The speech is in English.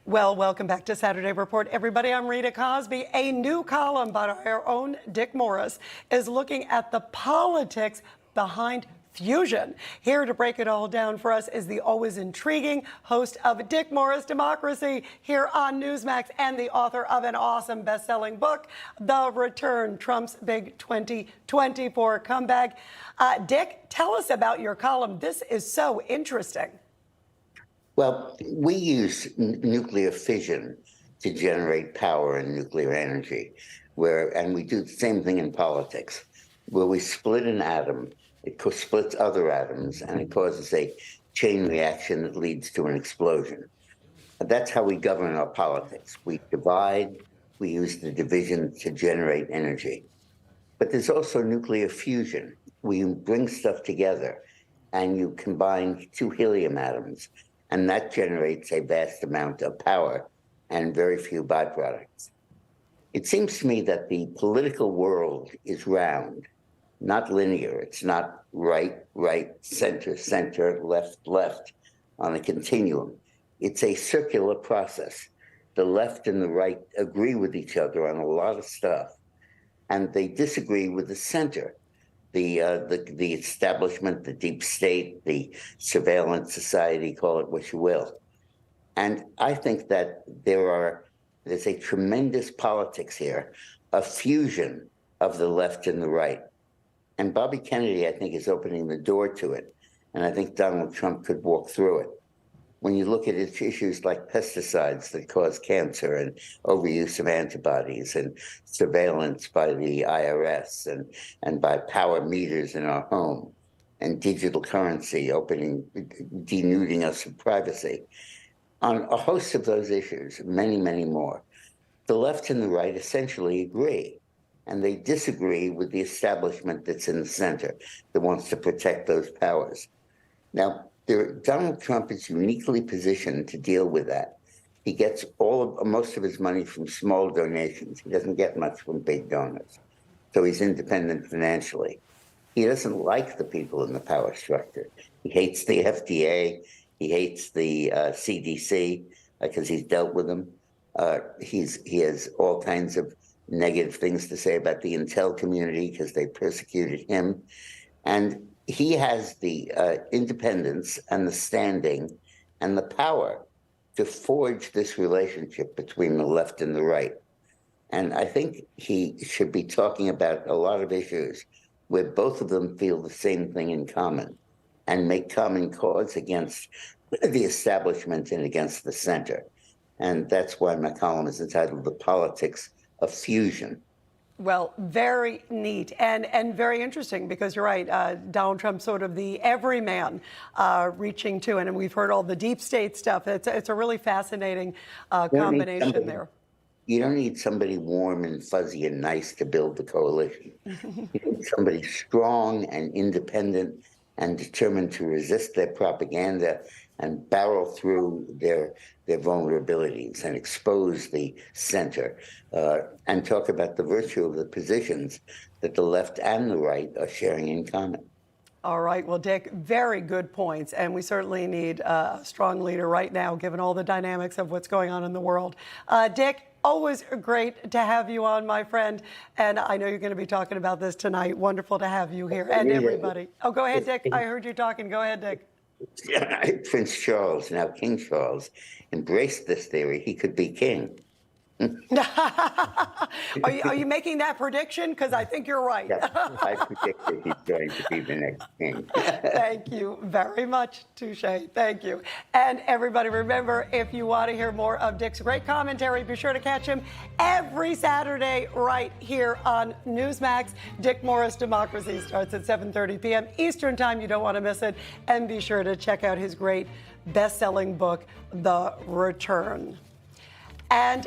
Well, welcome back to Saturday Report, everybody. I'm Rita Cosby. A new column by our own Dick Morris is looking at the politics behind fusion. Here to break it all down for us is the always intriguing host of Dick Morris Democracy here on Newsmax and the author of an awesome best-selling book, The Return, Trump's Big 2024 Comeback. Dick, tell us about your column. This is so interesting. Well, we use nuclear fission to generate power and nuclear energy, and we do the same thing in politics, where we split an atom, it splits other atoms, and it causes a chain reaction that leads to an explosion. That's how we govern our politics. We divide, we use the division to generate energy. But there's also nuclear fusion, where you bring stuff together and you combine two helium atoms, and that generates a vast amount of power and very few byproducts. It seems to me that the political world is round, not linear. It's not right, center, left on a continuum. It's a circular process. The left and the right agree with each other on a lot of stuff, and they disagree with the center. The establishment, the deep state, the surveillance society, call it what you will. And I think that there's a tremendous politics here, a fusion of the left and the right. And Bobby Kennedy, I think, is opening the door to it. And I think Donald Trump could walk through it. When you look at issues like pesticides that cause cancer and overuse of antibodies and surveillance by the IRS and by power meters in our home and digital currency denuding us of privacy, on a host of those issues, many, many more, the left and the right essentially agree. And they disagree with the establishment that's in the center that wants to protect those powers. Now, Donald Trump is uniquely positioned to deal with that. He gets most of his money from small donations. He doesn't get much from big donors. So he's independent financially. He doesn't like the people in the power structure. He hates the FDA. He hates the CDC because he's dealt with them. He has all kinds of negative things to say about the intel community because they persecuted him. And he has the independence and the standing and the power to forge this relationship between the left and the right. And I think he should be talking about a lot of issues where both of them feel the same thing in common and make common cause against the establishment and against the center. And that's why my column is entitled The Politics of Fusion. Well, very neat and very interesting because you're right. Donald Trump's sort of the everyman reaching to, and we've heard all the deep state stuff. It's a really fascinating combination there. You don't need somebody warm and fuzzy and nice to build the coalition. You need somebody strong and independent and determined to resist their propaganda and barrel through their vulnerabilities and expose the center and talk about the virtue of the positions that the left and the right are sharing in common. All right. Well, Dick, very good points. And we certainly need a strong leader right now, given all the dynamics of what's going on in the world. Dick, always great to have you on, my friend. And I know you're going to be talking about this tonight. Wonderful to have you here and everybody. Oh, go ahead, Dick. I heard you talking. Go ahead, Dick. Prince Charles, now King Charles, embraced this theory. He could be king. Are you making that prediction? Because I think you're right. Yeah, I predict that he's going to be the next king. Thank you very much, Touche. Thank you. And everybody, remember, if you want to hear more of Dick's great commentary, be sure to catch him every Saturday right here on Newsmax. Dick Morris Democracy starts at 7:30 p.m. Eastern Time. You don't want to miss it. And be sure to check out his great best-selling book, The Return. And